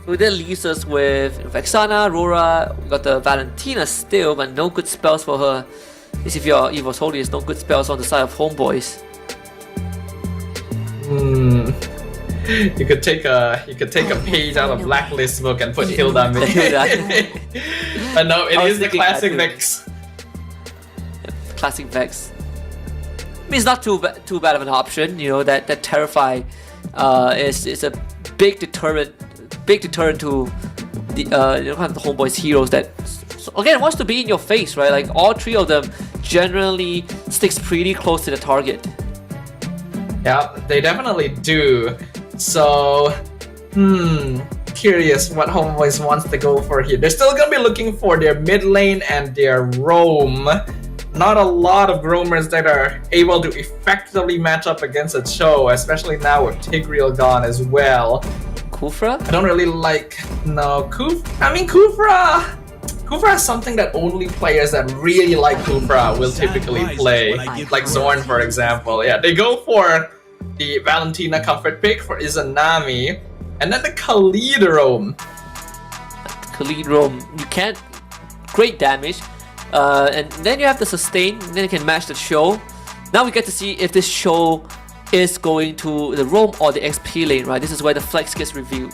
that leaves us with Vexana, Aurora, we got the Valentina still, but no good spells for her. At least if you're Evos Holy, there's no good spells on the side of Homeboys. You could take a page out of Blacklist book and put Hilda in. But no, it is the classic Vex. Classic Vex. I mean, it's not too bad of an option. You know that Terrify is a big deterrent to the kind of the Homeboys heroes that again wants to be in your face, right? Like all three of them generally sticks pretty close to the target. Yeah, they definitely do. So, curious what Homeboys wants to go for here. They're still gonna be looking for their mid lane and their roam. Not a lot of roamers that are able to effectively match up against a Cho, especially now with Tigreal gone as well. Kufra? I don't really like... No, Kufra is something that only players that really like Kufra will typically play. Like Zorn, for example. Yeah, they go for the Valentina comfort pick for Izanami, and then the Khalid roam. Khalid roam, you can't... Great damage. And then you have the sustain, and then you can match the show. Now we get to see if this show is going to the roam or the XP lane, right? This is where the flex gets reviewed.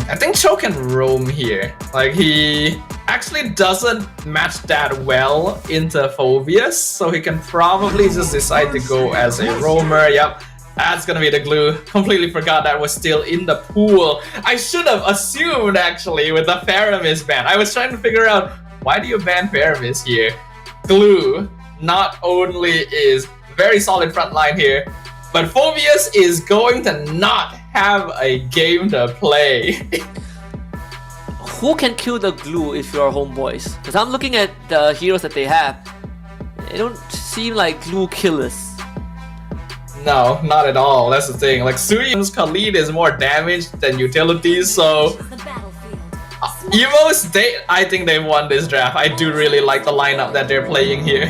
I think Cho can roam here. Like, he actually doesn't match that well into Phobius, so he can probably just decide to go as a roamer. Yep, that's gonna be the glue. Completely forgot that was still in the pool. I should have assumed, actually, with the Faramis ban. I was trying to figure out, why do you ban Faramis here? Glue not only is very solid front line here, but Phobius is going to not have a game to play. Who can kill the glue if you're Homeboys? Because I'm looking at the heroes that they have. They don't seem like glue killers. No, not at all. That's the thing. Like, Suyun's Khalid is more damage than utilities, so... Evos, I think they won this draft. I do really like the lineup that they're playing here.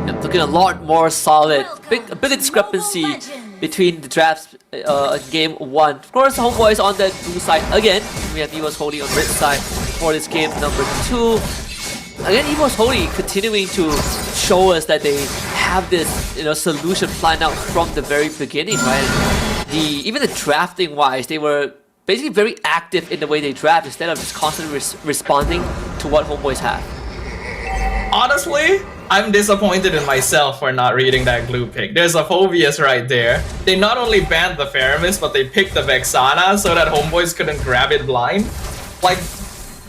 Yep, looking a lot more solid. A big discrepancy between the drafts game 1. Of course, Homeboys on the blue side again. We have Evos Holy on red side for this game number 2. Again, Evos Holy continuing to show us that they have this solution planned out from the very beginning, right? Even the drafting wise, they were basically very active in the way they draft instead of just constantly responding to what Homeboys have. Honestly, I'm disappointed in myself for not reading that glue pick. There's a Phobius right there. They not only banned the Faramis, but they picked the Vexana so that Homeboys couldn't grab it blind. Like,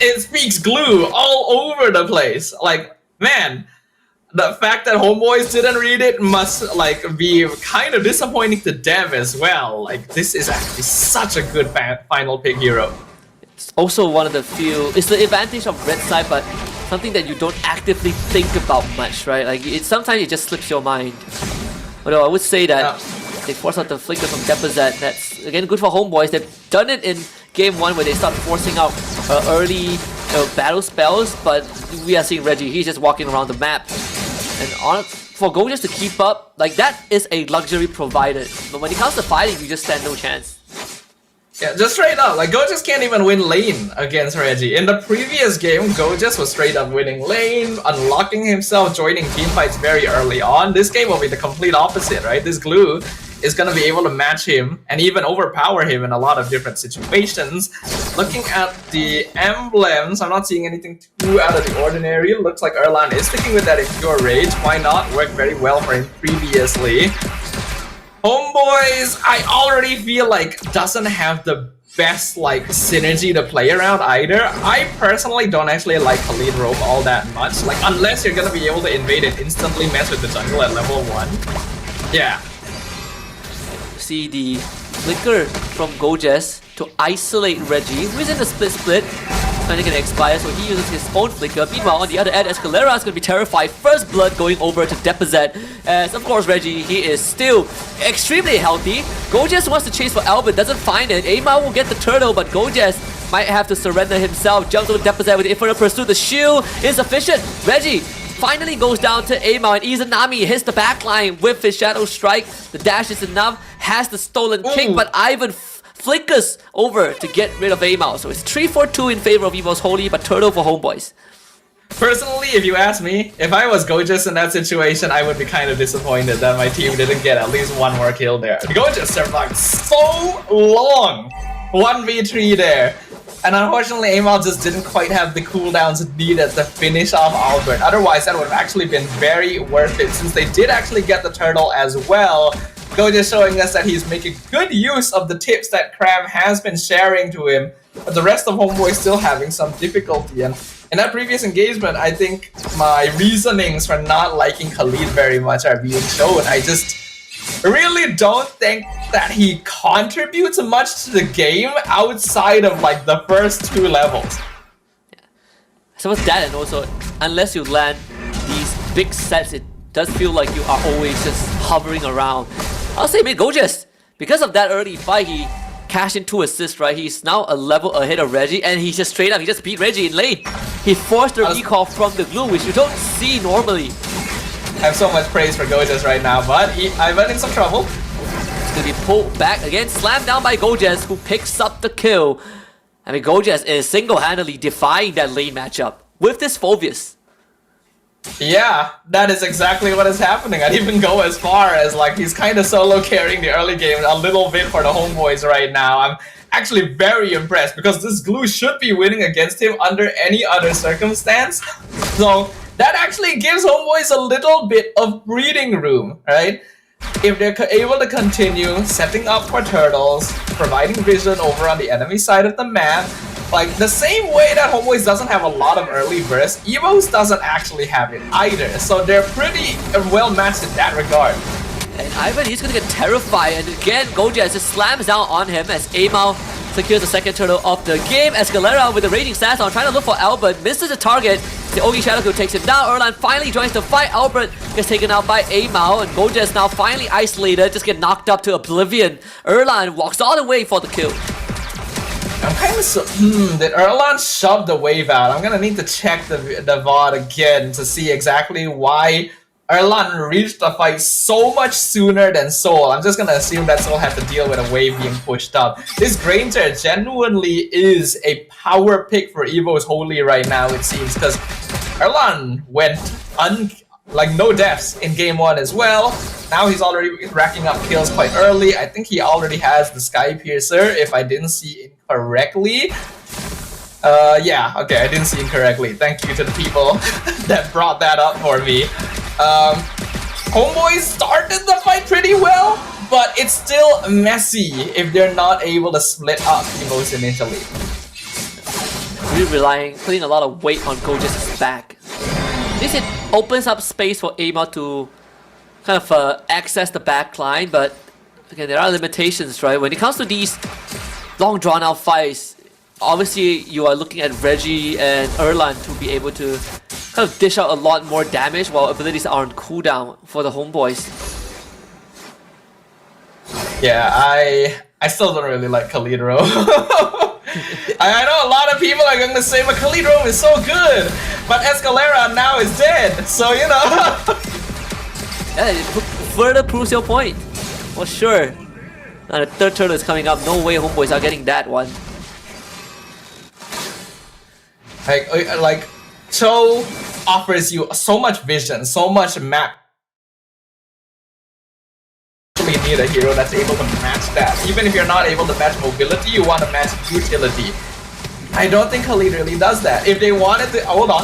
it speaks glue all over the place. Like, man, the fact that Homeboys didn't read it must be kind of disappointing to them as well. Like, this is actually such a good final pick hero. It's also one of the few... It's the advantage of red side, but something that you don't actively think about much, right? Like, sometimes it just slips your mind. Although I would say that they force out the flicker from depezett. That's, again, good for Homeboys. They've done it in game 1 where they start forcing out early battle spells, but we are seeing Reggie. He's just walking around the map. And for gojes to keep up, like, that is a luxury provided. But when it comes to fighting, you just stand no chance. Yeah, just straight up, like, gojes can't even win lane against Reggie. In the previous game, gojes was straight up winning lane, unlocking himself, joining teamfights very early on. This game will be the complete opposite, right? This glue is going to be able to match him and even overpower him in a lot of different situations. Looking at the emblems, I'm not seeing anything too out of the ordinary. Looks like Erlan is sticking with that Impure Rage. Why not? Worked very well for him previously. Homeboys, I already feel like doesn't have the best synergy to play around either. I personally don't actually like Khalid roam all that much. Like, unless you're gonna be able to invade and instantly mess with the jungle at level 1. Yeah. See the flicker from gojes to isolate Reggie, who is in the split. Trying to get expire, so he uses his own flicker. Meanwhile, on the other end, Escalera is going to be terrified. First blood going over to depezett. As of course, Reggie, he is still extremely healthy. Gojes wants to chase for Albert, doesn't find it. eyymal will get the turtle, but gojes might have to surrender himself. Jumps over depezett with the Infernal Pursuit. The shield is sufficient. Reggie finally goes down to eyymal, and izanami hits the backline with his Shadow Strike. The dash is enough, has the stolen kick, but Ivan flickers over to get rid of eyymal. So it's 3-4-2 in favor of Evos Holy, but turtle for Homeboys. Personally, if you ask me, if I was gojes in that situation, I would be kind of disappointed that my team didn't get at least one more kill there. Gojes survived so long! 1v3 there. And unfortunately, eyymal just didn't quite have the cooldowns needed to finish off Albert. Otherwise, that would have actually been very worth it, since they did actually get the turtle as well. Gojes showing us that he's making good use of the tips that Cram has been sharing to him, but the rest of Homeboy still having some difficulty. And in that previous engagement, I think my reasonings for not liking Khalid very much are being shown. I just really don't think that he contributes much to the game outside of like the first 2 levels. Yeah. So what's that, and also unless you land these big sets, it does feel like you are always just hovering around. I'll say mid gojes, because of that early fight, he cashed in 2 assists, right? He's now a level ahead of Reggie, and he just straight up, he just beat Reggie in lane. He forced the recall from the glue, which you don't see normally. I have so much praise for gojes right now, but Ivan in some trouble. It's gonna be pulled back again, slammed down by gojes, who picks up the kill. I mean, gojes is single-handedly defying that lane matchup with this Phobius. Yeah, that is exactly what is happening. I'd even go as far as like he's kind of solo carrying the early game a little bit for the Homeboys right now. I'm actually very impressed because this glue should be winning against him under any other circumstance. So that actually gives Homeboys a little bit of breathing room, right? If they're able to continue setting up for turtles, providing vision over on the enemy side of the map, like the same way that Homeboys doesn't have a lot of early burst, Evos doesn't actually have it either. So they're pretty well matched in that regard. And Ivan, he's gonna get terrified, and again, gojes just slams down on him as eyymal secures the second turtle of the game. Escalera with the raging sass on, trying to look for Albert, misses the target. The OG Shadow Kill takes him down. Erlan finally joins the fight. Albert gets taken out by eyymal, and gojes now finally isolated, just get knocked up to oblivion. Erlan walks all the way for the kill. I'm kind of did Erlan shove the wave out? I'm gonna need to check the VOD again to see exactly why Erlan reached the fight so much sooner than souuul. I'm just gonna assume that souuul had to deal with a wave being pushed up. This Granger genuinely is a power pick for Evos Holy right now, it seems, because Erlan went like no deaths in game 1 as well. Now he's already racking up kills quite early. I think he already has the Sky Piercer, if I didn't see incorrectly. Yeah, okay, I didn't see incorrectly. Thank you to the people that brought that up for me. Homeboys started the fight pretty well, but it's still messy if they're not able to split up Evos initially. Really putting a lot of weight on gojes' back. This it opens up space for eyymal to kind of access the backline, but again, there are limitations, right? When it comes to these long drawn-out fights, obviously you are looking at Reggie and Erlan to be able to kind of dish out a lot more damage while abilities are on cooldown for the Homeboys. Yeah, I still don't really like Khalid Roam. I know a lot of people are going to say, but Khalid Roam is so good, but Escalera now is dead, so you know. Yeah, it further proves your point, for sure. Now the third turtle is coming up, no way Homeboys are getting that one. Like Cho offers you so much vision, so much map. You need a hero that's able to match that. Even if you're not able to match mobility, you want to match utility. I don't think Khalid really does that. If they wanted to, hold on.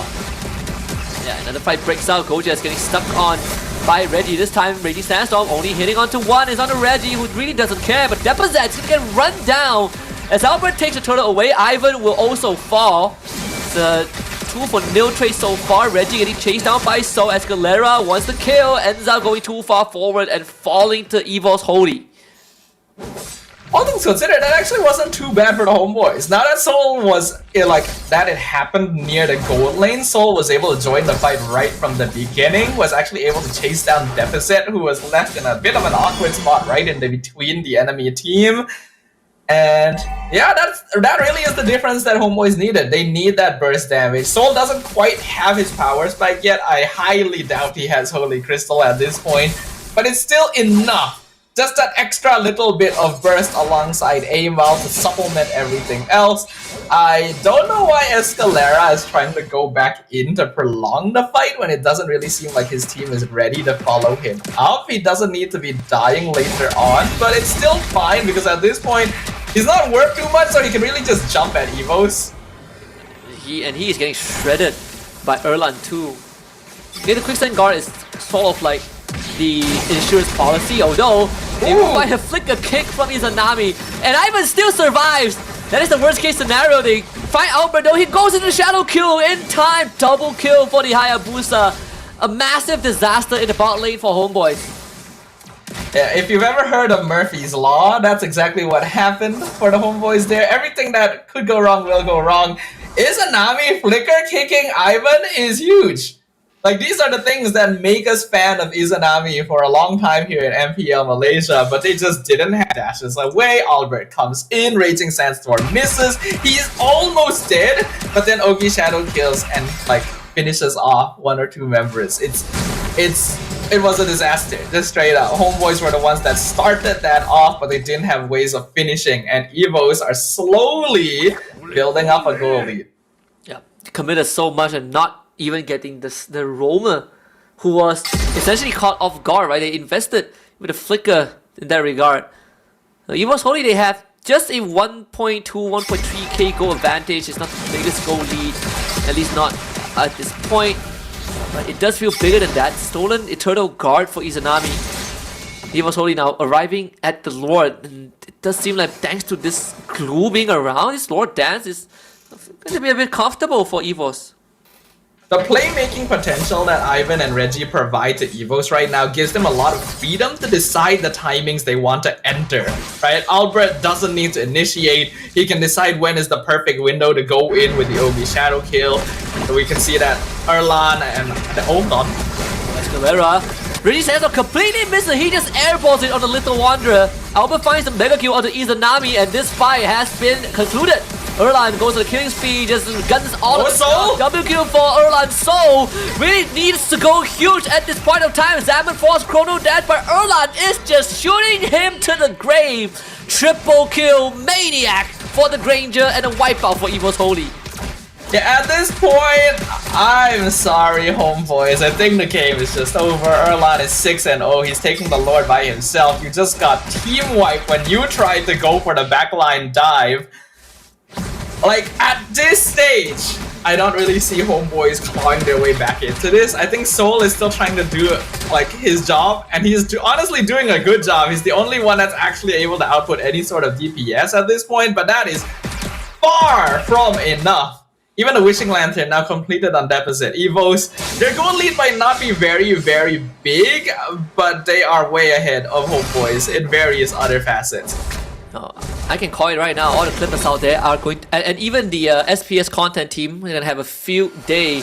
Yeah, another fight breaks out. Gojes getting stuck on by Reggie. This time, Reggie Sandstorm only hitting onto one is on the Reggie, who really doesn't care. But Depezett's gonna get run down as Albert takes the turtle away. Ivan will also fall. The 2 for nil trade so far. Reggie getting chased down by souuul. Escalera wants the kill, ends up going too far forward and falling to Evos Holy. All things considered, that actually wasn't too bad for the Homeboys. Now that souuul was like that, it happened near the gold lane. souuul was able to join the fight right from the beginning. Was actually able to chase down Depezett, who was left in a bit of an awkward spot right in between the enemy team. And yeah, that really is the difference that Homeboys needed. They need that burst damage. souuul doesn't quite have his power spike yet. I highly doubt he has Holy Crystal at this point, but it's still enough just that extra little bit of burst alongside eyymal to supplement everything else. I don't know why Escalera is trying to go back in to prolong the fight when it doesn't really seem like his team is ready to follow him up. He doesn't need to be dying later on, but it's still fine because at this point, he's not worth too much, so he can really just jump at Evos. He is getting shredded by Erlan too. Okay, the quicksand guard is sort of like the insurance policy, although they will find a flicker kick from Izanami, and Ivan still survives. That is the worst case scenario. They find Albert though, he goes into shadow kill in time, double kill for the Hayabusa. A massive disaster in the bot lane for Homeboys. Yeah, if you've ever heard of Murphy's Law, that's exactly what happened for the Homeboys there. Everything that could go wrong will go wrong. Izanami flicker kicking Ivan is huge. Like, these are the things that make us fan of Izanami for a long time here in MPL Malaysia, but they just didn't have dashes away. Albert comes in, Raging Sandstorm misses, he's almost dead, but then Ogi Shadow kills and like finishes off one or two members. It was a disaster, just straight up. Homeboys were the ones that started that off, but they didn't have ways of finishing, and Evos are slowly building up a goal lead. Yeah, committed so much and not even getting the roamer, who was essentially caught off guard, right? They invested with a flicker in that regard. Evos Holy, they have just a 1.2, 1.3k goal advantage. It's not the biggest goal lead, at least not at this point. But it does feel bigger than that. Stolen Eternal Guard for Izanami. Evos Holy now arriving at the Lord. And it does seem like thanks to this glue being around, this Lord dance is going to be a bit comfortable for Evos. The playmaking potential that Ivan and Reggie provide to Evos right now gives them a lot of freedom to decide the timings they want to enter, right? Albert doesn't need to initiate. He can decide when is the perfect window to go in with the Ogi Shadow kill. So we can see that Erlan and the Escalera. Reggie Sands completely missing. He just airballs it on the Little Wanderer. Albert finds the mega kill onto Izanami, and this fight has been concluded. Erlan goes to the killing spree, just guns all of Soul! Double kill for Erlan. Soul really needs to go huge at this point of time. Zaman force chrono dash, but Erlan is just shooting him to the grave. Triple kill maniac for the Granger and a wipeout for Evos Holy. Yeah, at this point, I'm sorry, Homeboys. I think the game is just over. Erlan is 6-0. He's taking the Lord by himself. You just got team wiped when you tried to go for the backline dive. Like, at this stage, I don't really see Homeboys clawing their way back into this. I think Soul is still trying to do, like, his job, and he's honestly doing a good job. He's the only one that's actually able to output any sort of DPS at this point, but that is far from enough. Even the Wishing Lantern now completed on Depezett. Evos, their goal lead might not be very, very big, but they are way ahead of Homeboys in various other facets. I can call it right now. All the clippers out there are going to, and even the SPS content team, we're gonna have a field day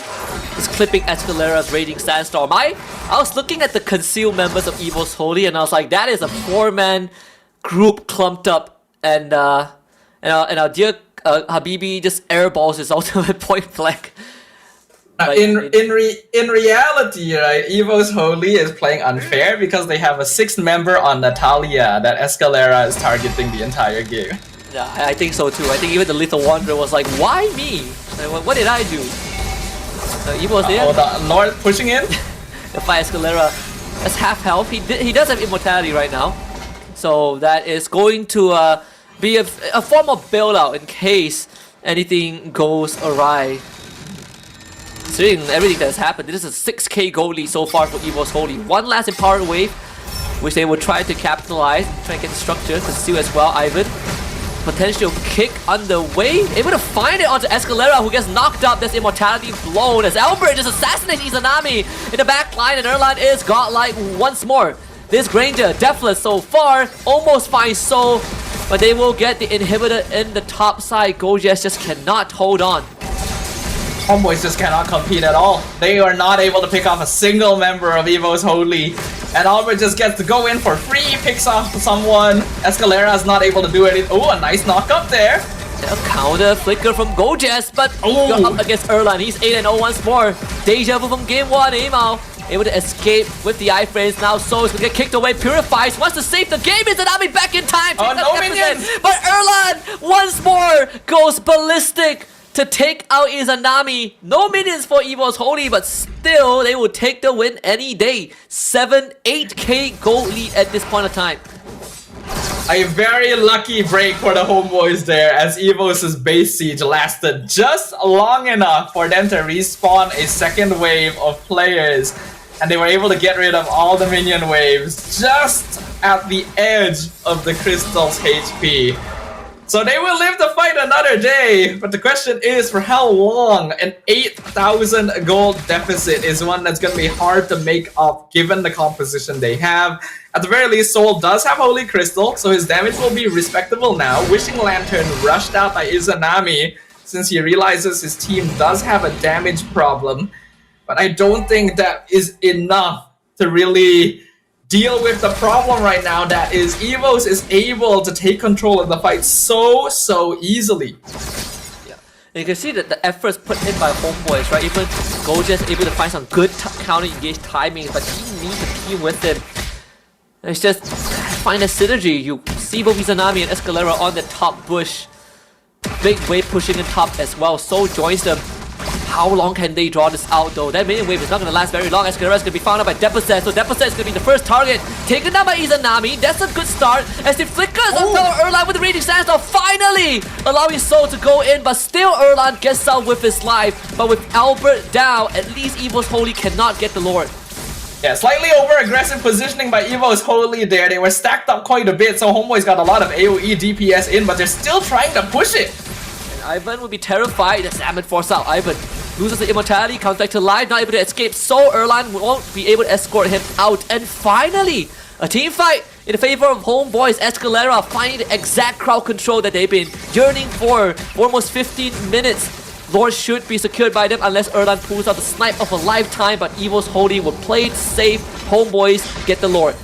just clipping Escalera's Raging Sandstorm. I was looking at the concealed members of Evos Holy, and I was like, that is a 4-man group clumped up, and our dear Habibi just airballs his ultimate point blank. In reality, right, Evos Holy is playing unfair because they have a 6th member on Natalia that Escalera is targeting the entire game. Yeah, I think so too. I think even the Little Wanderer was like, why me? Like, what did I do? Evos there. Oh, the Lord pushing in? The fight Escalera has half health. He does have immortality right now. So that is going to be a form of bailout in case anything goes awry. Considering everything that has happened, this is a 6k goal lead so far for Evos Holy. One last empowered wave, which they will try to capitalize, try and get the structure to steal as well. Ivan, potential kick underway, able to find it onto Escalera, who gets knocked up. That's immortality blown as Albert just assassinates Izanami in the back line, and Erlan is godlike once more. This Granger, deathless so far, almost finds Soul, but they will get the inhibitor in the top side. Gojes just cannot hold on. Homeboys just cannot compete at all. They are not able to pick off a single member of Evos Holy. And Albert just gets to go in for free, picks off someone. Escalera is not able to do anything. Oh, a nice knock up there. A counter flicker from Gojes, but you're up against Erlan. He's 8-0 once more. Deja vu from game 1, eyymal. able to escape with the iframes. Now Soul is going to get kicked away. Purifies, wants to save the game. Izanami back in time. Oh, no minions! But Erlan once more goes ballistic to take out Izanami. No minions for Evos Holy, but still they will take the win any day. 7-8k gold lead at this point of time. A very lucky break for the Homeboys there, as Evos' base siege lasted just long enough for them to respawn a second wave of players, and they were able to get rid of all the minion waves just at the edge of the Crystal's HP. So they will live to fight another day, but the question is for how long? An 8,000 gold deficit is one that's going to be hard to make up given the composition they have. At the very least, Soul does have Holy Crystal, so his damage will be respectable now. Wishing Lantern rushed out by Izanami since he realizes his team does have a damage problem. But I don't think that is enough to really deal with the problem right now, that is Evos is able to take control of the fight so easily. Yeah, and you can see that the efforts put in by Homeboys, right? Even gojes able to find some good counter engage timings, but he needs a team with him. And it's just find a synergy. You see both Izanami and Escalera on the top bush. Big wave pushing in top as well. Soul joins them. How long can they draw this out though? That minion wave is not going to last very long. Escalera is going to be found out by depezett, so depezett is going to be the first target. Taken down by Izanami. That's a good start as he flickers on fellow Erlan with the raging sandstorm, finally allowing Soul to go in, but still Erlan gets out with his life. But with Albert down, at least Evos Holy cannot get the Lord. Yeah, slightly over-aggressive positioning by Evos Holy there. They were stacked up quite a bit, so Homeboys got a lot of AoE DPS in, but they're still trying to push it. And Ivan would be terrified as Salmon force out. Ivan loses the immortality, comes back to life, not able to escape, so Erlan won't be able to escort him out. And finally, a team fight in favor of Homeboys. Escalera finding the exact crowd control that they've been yearning for almost 15 minutes. Lord should be secured by them unless Erlan pulls out the snipe of a lifetime, but Evos Holy will play it safe. Homeboys get the Lord.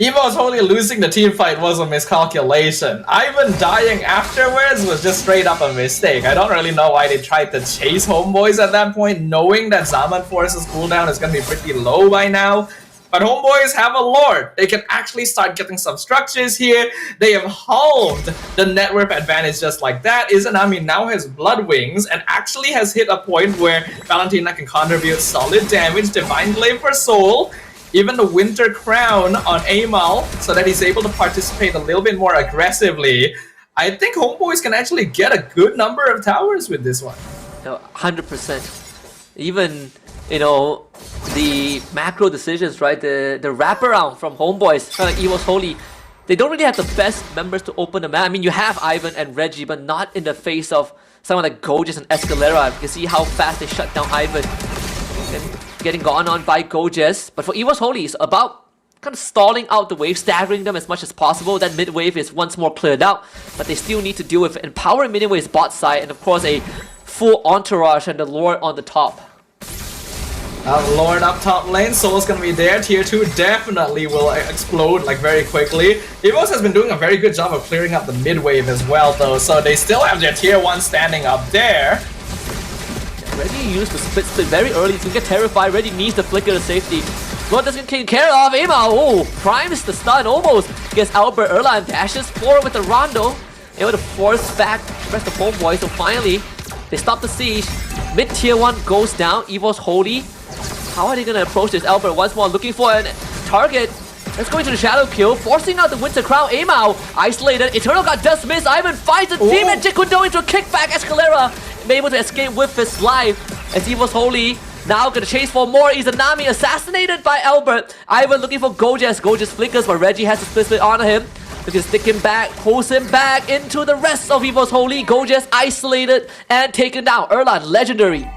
Evos Holy losing the team fight was a miscalculation. Ivan dying afterwards was just straight up a mistake. I don't really know why they tried to chase Homeboys at that point, knowing that Zaman Force's cooldown is going to be pretty low by now. But Homeboys have a Lord. They can actually start getting some structures here. They have halved the net worth advantage just like that. Izanami now has Blood Wings and actually has hit a point where Valentina can contribute solid damage. Divine Glaive for Soul. Even the Winter Crown on eyymal, so that he's able to participate a little bit more aggressively. I think Homeboys can actually get a good number of towers with this one. No, 100%. Even, you know, the macro decisions, right? The wraparound from Homeboys, kind of like Evos Holy, they don't really have the best members to open the map. I mean, you have Ivan and Reggie, but not in the face of someone like Gojes and Escalera. You can see how fast they shut down Ivan. And getting gone on by gojes. But for Evos Holy, it's about kind of stalling out the wave, staggering them as much as possible. That mid wave is once more cleared out, but they still need to deal with empower mid wave's bot side, and of course a full entourage and the Lord on the top. Lord up top lane, Soul's gonna be there. Tier 2 definitely will explode like very quickly. Evos has been doing a very good job of clearing up the mid wave as well though, so they still have their tier 1 standing up there. Reggie used the split very early. He's gonna get terrified. Reggie needs the flicker to safety. Lord doesn't take care of eyymal. Oh, primes the stun almost. Gets Albert Erlan dashes forward with the Rondo. Able to force back the rest of Homeboys. So finally, they stop the siege. Mid tier 1 goes down. Evos Holy. How are they gonna approach this? Albert once more looking for a target. Let's go into the shadow kill, forcing out the Winter Crown. eyymal isolated. Eternal God does miss. Ivan finds a team and Jikundo into a kickback. Escalera able to escape with his life as Evos Holy now gonna chase for more. Izanami assassinated by Albert. Ivan looking for gojes. Gojes flickers, but Reggie has to split on him. They can stick him back, pulls him back into the rest of Evos Holy. Gojes isolated and taken down. Erlan, legendary.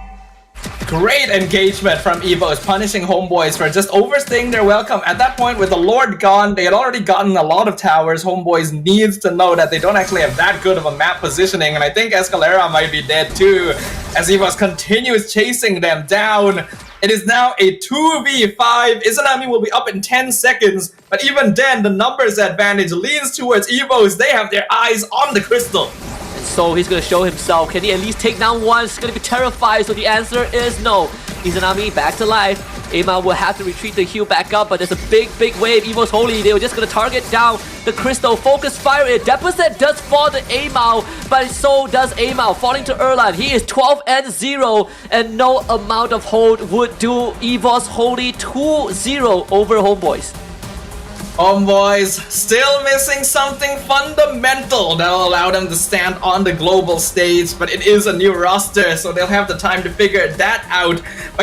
Great engagement from Evos, punishing Homeboys for just overstaying their welcome. At that point, with the Lord gone, they had already gotten a lot of towers. Homeboys needs to know that they don't actually have that good of a map positioning, and I think Escalera might be dead too, as Evos continues chasing them down. It is now a 2v5. Izanami will be up in 10 seconds, but even then, the numbers advantage leans towards Evos. They have their eyes on the crystal. So he's gonna show himself. Can he at least take down one? He's gonna be terrified, so the answer is no. Izanami back to life. eyymal will have to retreat the heal back up, but there's a big wave. Evos Holy, they were just gonna target down the crystal. Focus fire it. Depezett does fall to eyymal, but so does eyymal, falling to Erlan. He is 12-0, and no amount of hold would do Evos Holy 2-0 over Homeboys. Homeboys still missing something fundamental that'll allow them to stand on the global stage, but it is a new roster, so they'll have the time to figure that out.